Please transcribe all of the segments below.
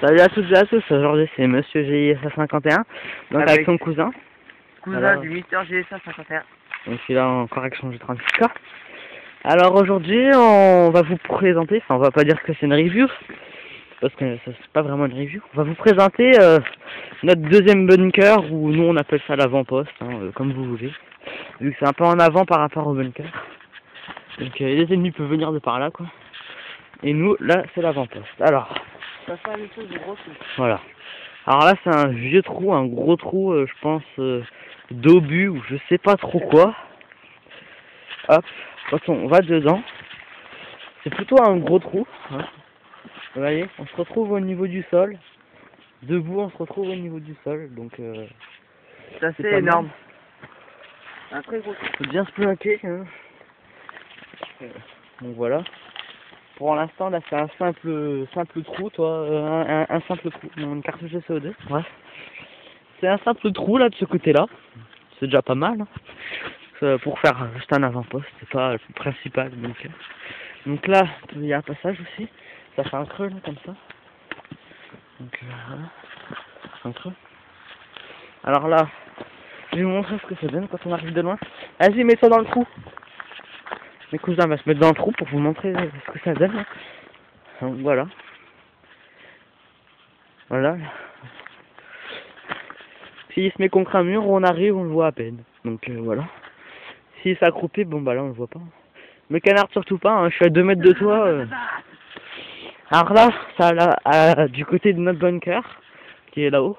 Salut à toutes et à tous, aujourd'hui c'est Monsieur GISA 51, donc avec son cousin. Cousin du Mister GISA 51. Donc il a en correction du 36K. Alors aujourd'hui on va vous présenter, enfin on va pas dire que c'est une review, parce que c'est pas vraiment une review. On va vous présenter notre deuxième bunker, ou nous on appelle ça l'avant-poste, hein, comme vous voulez. Vu que c'est un peu en avant par rapport au bunker. Donc les ennemis peuvent venir de par là quoi. Et nous là c'est l'avant-poste. Alors... Ça fait une chose de gros trou. Voilà. Alors là c'est un vieux trou, un gros trou, je pense d'obus ou je sais pas trop quoi. Hop, quand on va dedans, c'est plutôt un gros trou. Hein. Vous voyez, on se retrouve au niveau du sol. Debout, on se retrouve au niveau du sol, donc c'est assez énorme. Un très gros trou. Faut bien se plaquer. Hein. Donc voilà. Pour l'instant, là, c'est un simple trou, toi, un simple trou, une cartouche de CO2, ouais. C'est un simple trou, là, de ce côté-là. C'est déjà pas mal, hein. Pour faire juste un avant-poste, c'est pas le principal, donc là, il y a un passage aussi. Ça fait un creux, là, comme ça. Donc, voilà. Un creux. Alors là, je vais vous montrer ce que ça donne quand on arrive de loin. Vas-y, mets-toi dans le trou. Mes cousins vont se mettre dans le trou pour vous montrer ce que ça donne. Donc voilà. Voilà. S'il se met contre un mur, on arrive, on le voit à peine. Donc voilà. S'il s'accroupit, bon bah là on le voit pas. Me canarde surtout pas, hein, je suis à 2 mètres de toi. Alors là, ça là, du côté de notre bunker, qui est là-haut.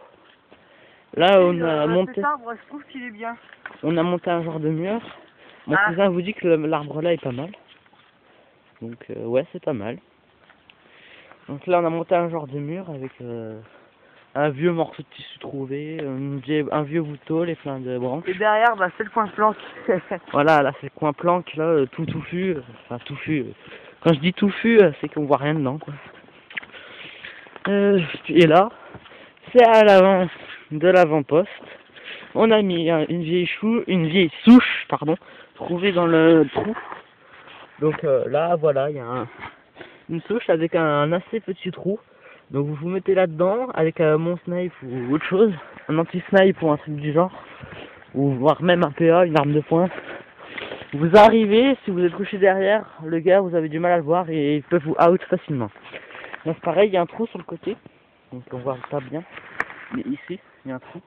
Là on a monté. Cet arbre, je trouve qu'il est bien. On a monté un genre de mur. Mon cousin vous dit que l'arbre là est pas mal. Donc ouais, c'est pas mal. Donc là on a monté un genre de mur avec un vieux morceau de tissu trouvé, un vieux bout de tôle et plein de branches. Et derrière, bah, c'est le coin planque. Voilà, là c'est le coin planque, là, tout touffu. Enfin touffu. Quand je dis touffu, c'est qu'on voit rien dedans quoi. Et là, c'est à l'avant de l'avant-poste. On a mis une vieille souche, pardon, trouvée dans le trou. Donc là, voilà, il y a une souche avec un assez petit trou. Donc vous vous mettez là-dedans avec mon snipe ou autre chose, un anti-snipe ou un truc du genre, ou voire même un PA, une arme de poing. Vous arrivez, si vous êtes couché derrière, le gars, vous avez du mal à le voir et il peut vous out facilement. Donc pareil, il y a un trou sur le côté, donc on voit pas bien, mais ici, il y a un trou.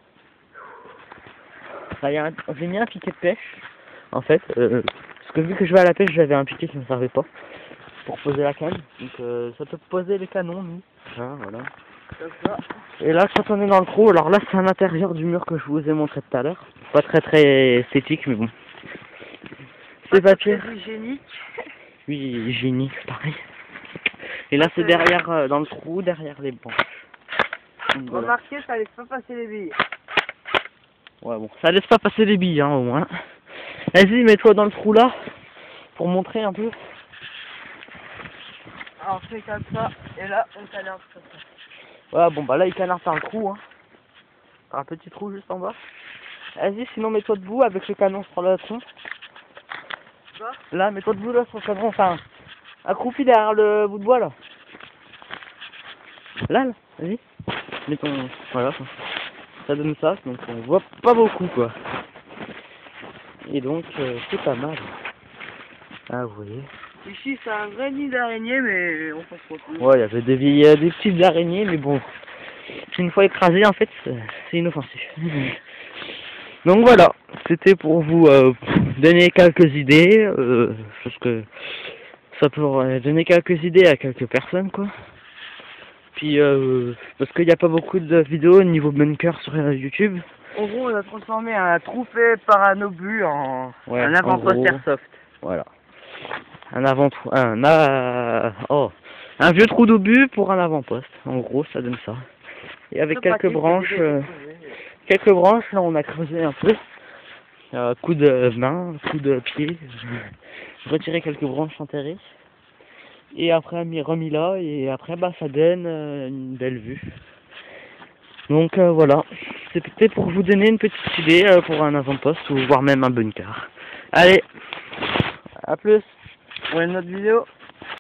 J'ai mis un piquet de pêche, en fait, parce que vu que je vais à la pêche, j'avais un piquet qui ne me servait pas pour poser la canne, donc ça peut poser les canons, nous. Hein, voilà. Et là, quand on est dans le trou, alors là, c'est à l'intérieur du mur que je vous ai montré tout à l'heure. Pas très esthétique, mais bon. C'est papier. Hygiénique. Oui, hygiénique, pareil. Et là, c'est derrière, dans le trou, derrière les bancs. Voilà. Remarquez, ça laisse pas passer les billes. Ouais, bon, ça laisse pas passer les billes, hein, au moins. Vas-y, mets-toi dans le trou là, pour montrer un peu. Alors, on fait comme ça, et là, on canarde comme ça. Ouais, bon, bah là, il canarde par le trou, hein. Par un petit trou juste en bas. Vas-y, sinon, mets-toi debout avec le canon sur le tronc. Quoi ? Là, mets-toi debout là sur le canon, enfin, accroupi derrière le bout de bois là. Là, vas-y. Mets ton. Voilà, quoi. Ça donne ça, donc on voit pas beaucoup quoi. Et donc, c'est pas mal. Ah, vous voyez. Ici, c'est un vrai nid d'araignée, mais on s'en fout. Ouais, il y avait des petites araignées, mais bon, une fois écrasées, en fait, c'est inoffensif. Donc voilà, c'était pour vous donner quelques idées, parce que ça pourrait donner quelques idées à quelques personnes, quoi. Puis, parce qu'il n'y a pas beaucoup de vidéos au niveau bunker sur YouTube. En gros, on a transformé un trou fait par un obus en un avant-poste airsoft. Voilà. Un vieux trou d'obus pour un avant-poste. En gros, ça donne ça. Et avec quelques branches, là on a creusé un peu. Coup de main, coup de pied. Retiré quelques branches enterrées. Et après remis là, et après bah ça donne une belle vue. Donc voilà, c'est peut-être pour vous donner une petite idée pour un avant-poste ou voire même un bunker. Allez, à plus. Pour une autre vidéo.